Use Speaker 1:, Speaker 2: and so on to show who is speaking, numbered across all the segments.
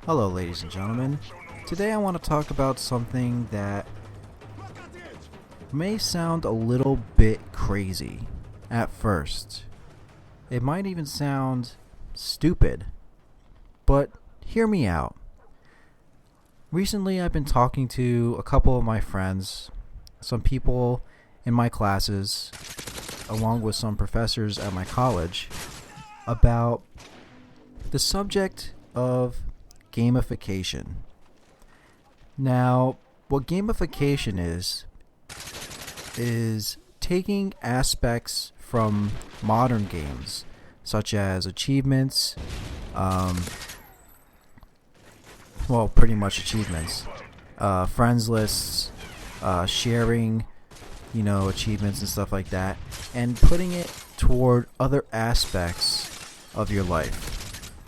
Speaker 1: Hello, ladies and gentlemen. Today I want to talk about something that may sound a little bit crazy at first. It might even sound stupid, but hear me out. Recently I've been talking to a couple of my friends, some people in my classes, along with some professors at my college, about the subject of gamification. Now, what gamification is taking aspects from modern games, such as achievements, pretty much achievements, friends lists, sharing, achievements and stuff like that, and putting it toward other aspects of your life.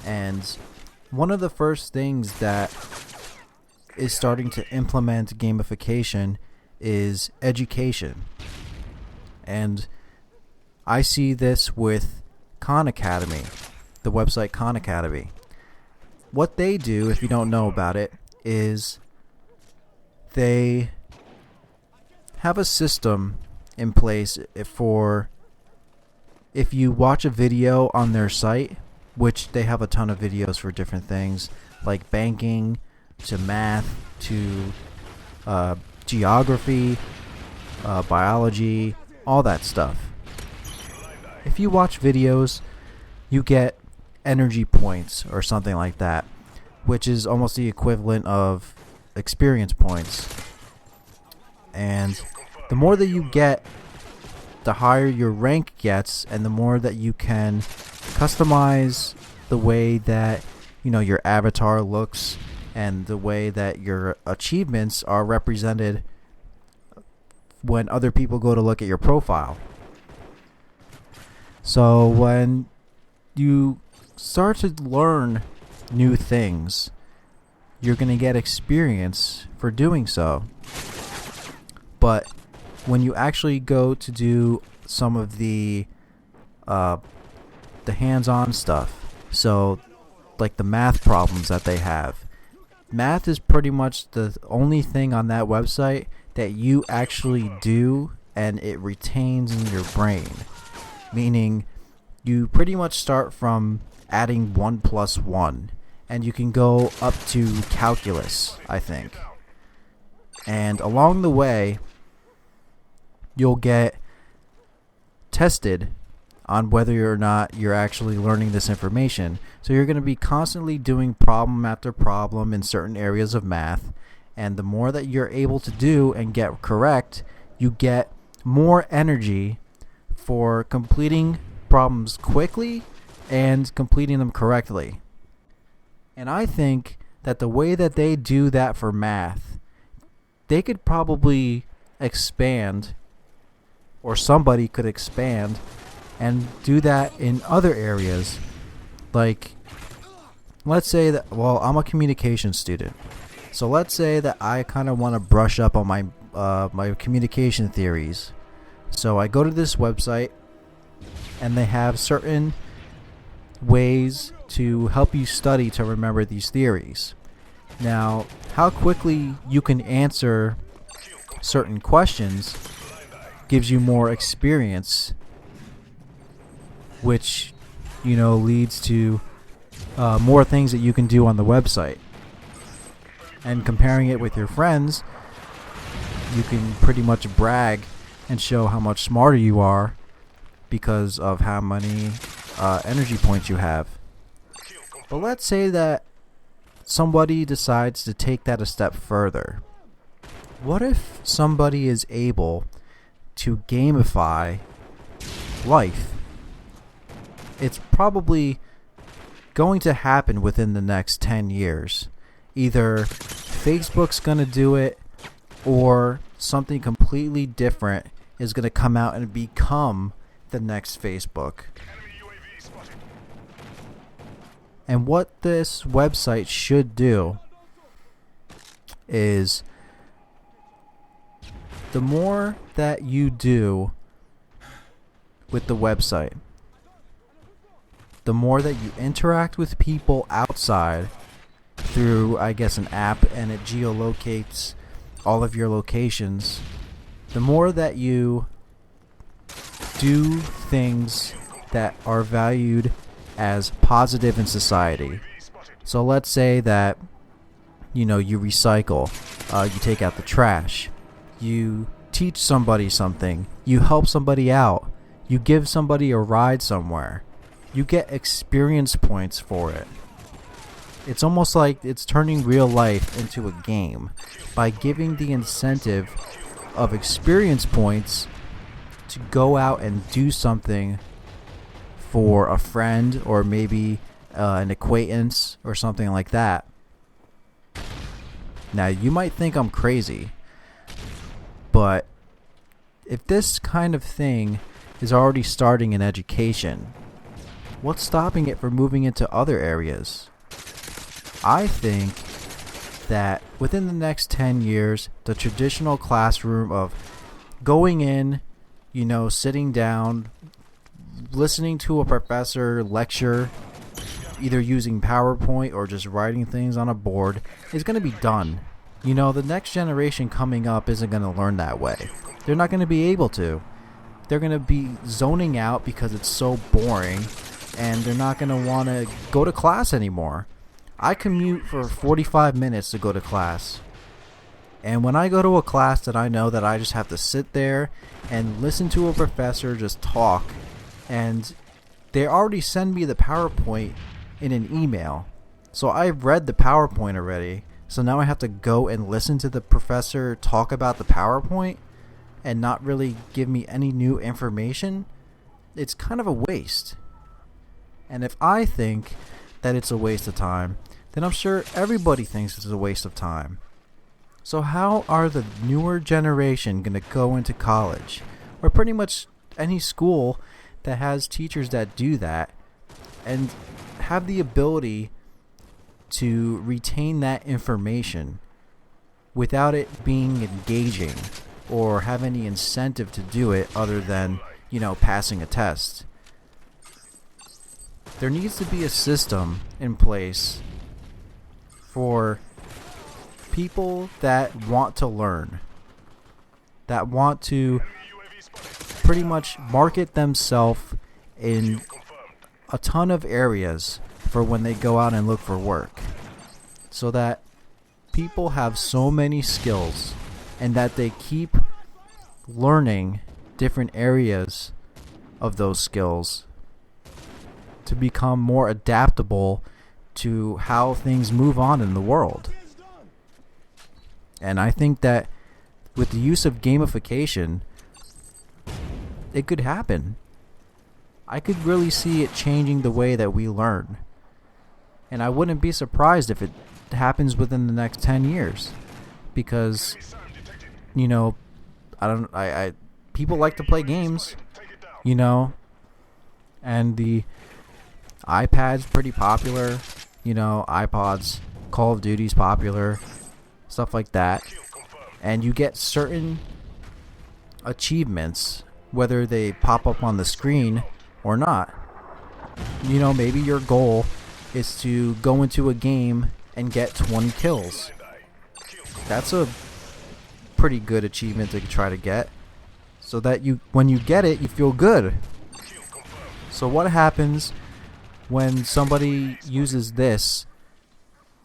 Speaker 1: And one of the first things that is starting to implement gamification is education. And I see this with Khan Academy, the website Khan Academy. What they do, if you don't know about it, is they have a system in place for if you watch a video on their site, which they have a ton of videos for different things, like banking, to math, to geography, biology, all that stuff. If you watch videos, you get energy points or something like that, which is almost the equivalent of experience points. And the more that you get, the higher your rank gets, and the more that you can customize the way that your avatar looks and the way that your achievements are represented when other people go to look at your profile. So when you start to learn new things, you're going to get experience for doing so. But when you actually go to do some of the hands-on stuff, so like the math problems that they have, math is pretty much the only thing on that website that you actually do and it retains in your brain. Meaning you pretty much start from adding 1 plus 1 and you can go up to calculus, I think. And along the way, you'll get tested on whether or not you're actually learning this information. So you're going to be constantly doing problem after problem in certain areas of math, and the more that you're able to do and get correct, you get more energy for completing problems quickly and completing them correctly. And I think that the way that they do that for math, they could probably expand, or somebody could expand and do that in other areas. Like, let's say that, I'm a communication student. So let's say that I kind of want to brush up on my communication theories. So I go to this website and they have certain ways to help you study to remember these theories. Now, how quickly you can answer certain questions gives you more experience, which leads to more things that you can do on the website. And comparing it with your friends, you can pretty much brag and show how much smarter you are because of how many energy points you have. But let's say that somebody decides to take that a step further. What if somebody is able to gamify life? It's probably going to happen within the next 10 years. Either Facebook's going to do it, or something completely different is going to come out and become the next Facebook. And what this website should do is, the more that you do with the website, the more that you interact with people outside through, I guess, an app, and it geolocates all of your locations, the more that you do things that are valued as positive in society. So let's say that, you recycle, you take out the trash, you teach somebody something, you help somebody out, you give somebody a ride somewhere, you get experience points for it. It's almost like it's turning real life into a game by giving the incentive of experience points to go out and do something for a friend or maybe an acquaintance or something like that. Now, you might think I'm crazy, but if this kind of thing is already starting in education, what's stopping it from moving into other areas? I think that within the next 10 years, the traditional classroom of going in, sitting down, listening to a professor lecture, either using PowerPoint or just writing things on a board, is going to be done. The next generation coming up isn't going to learn that way. They're not going to be able to. They're going to be zoning out because it's so boring, and they're not going to want to go to class anymore. I commute for 45 minutes to go to class. And when I go to a class that I know that I just have to sit there and listen to a professor just talk, and they already send me the PowerPoint in an email. So I've read the PowerPoint already. So now I have to go and listen to the professor talk about the PowerPoint and not really give me any new information. It's kind of a waste. And if I think that it's a waste of time, then I'm sure everybody thinks it's a waste of time. So how are the newer generation going to go into college, or pretty much any school that has teachers that do that, and have the ability to retain that information without it being engaging or have any incentive to do it other than, passing a test? There needs to be a system in place for people that want to learn, that want to pretty much market themselves in a ton of areas for when they go out and look for work, so that people have so many skills and that they keep learning different areas of those skills to become more adaptable to how things move on in the world. And I think that with the use of gamification, it could happen. I could really see it changing the way that we learn. And I wouldn't be surprised if it happens within the next 10 years. Because, people like to play games, and the iPad's pretty popular, iPods, Call of Duty's popular, stuff like that. And you get certain achievements, whether they pop up on the screen or not. Maybe your goal is to go into a game and get 20 kills. That's a pretty good achievement to try to get, so that when you get it, you feel good. So what happens when somebody uses this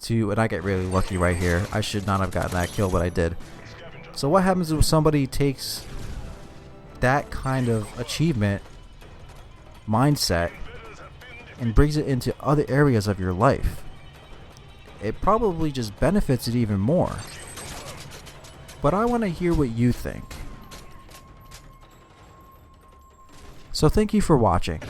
Speaker 1: to, and I get really lucky right here, I should not have gotten that kill, but I did. So what happens if somebody takes that kind of achievement mindset and brings it into other areas of your life? It probably just benefits it even more. But I want to hear what you think. So thank you for watching.